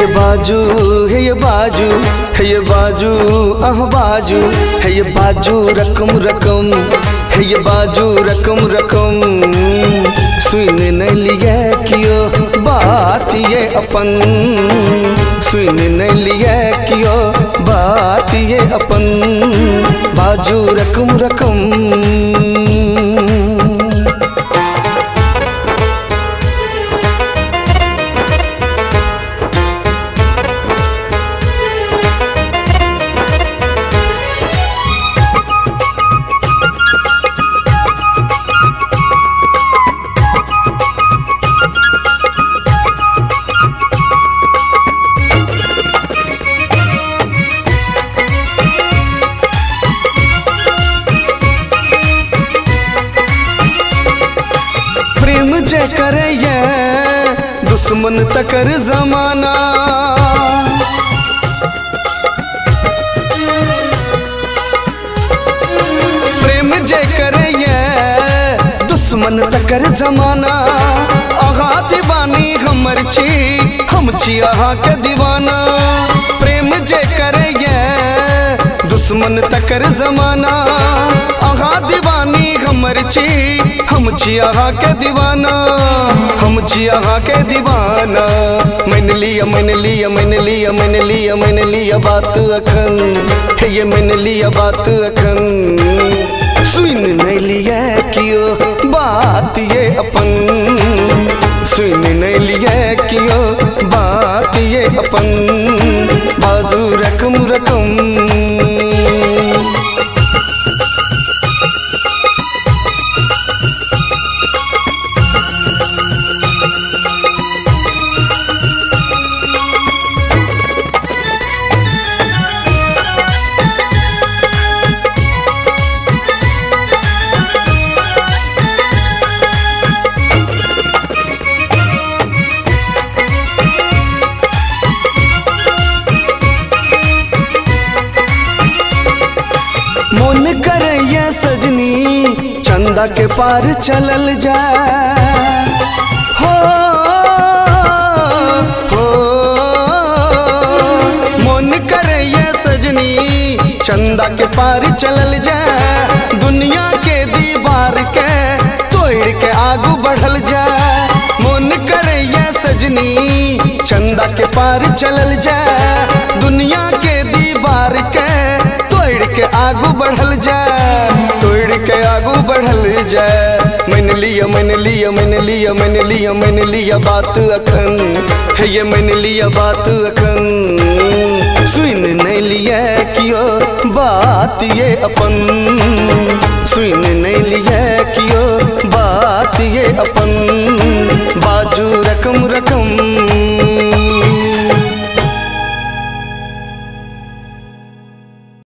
ये बाजू है ये बाजू है ये बाजू बाजू है ये बाजू रकम रकम है ये बाजू रकम रकम सुने नहीं लिया कियो बात ये अपन सुने नहीं लिया कियो बात ये अपन बाजू रकम रकम जे करे ये दुश्मन तकर जमाना प्रेम जे करे ये दुश्मन तकर जमाना आहा दीवानी हमर छी हम छी आहा के दीवाना प्रेम जे करे ये दुश्मन तकर जमाना आहा दीवानी हमर छी हम छी आहा के दीवाना हम छी आहा के दीवाना मैंने लिया मैंने लिया मैंने लिया मैंने लिया मैंने लिया बात अखन है ये मैंने लिया बात अखन सुन नहीं लिया कियो बात ये अपन सुन नहीं लिया कियो बात ये अपन बाजू रकम रकम मन करे ये सजनी चंदा के पार चलल जाए हो मन करे ये सजनी चंदा के पार चलल जाए दुनिया के दीवार के तोड़ के आगू बढ़ल जाए मन करे ये सजनी चंदा के पार चलल जाए दुनिया के दीवार के तोड़ के आगू बढ़ल जाए तोड़ के आगू बढ़ल जाए मैंने लिया मैंने लिया मैंने लिया मैंने लिया मैंने लिया बात अखन है ये मैंने लिया बात अखन सुन नहीं लिया कियो बात ये अपन सुन नहीं लिया कियो बात ये अपन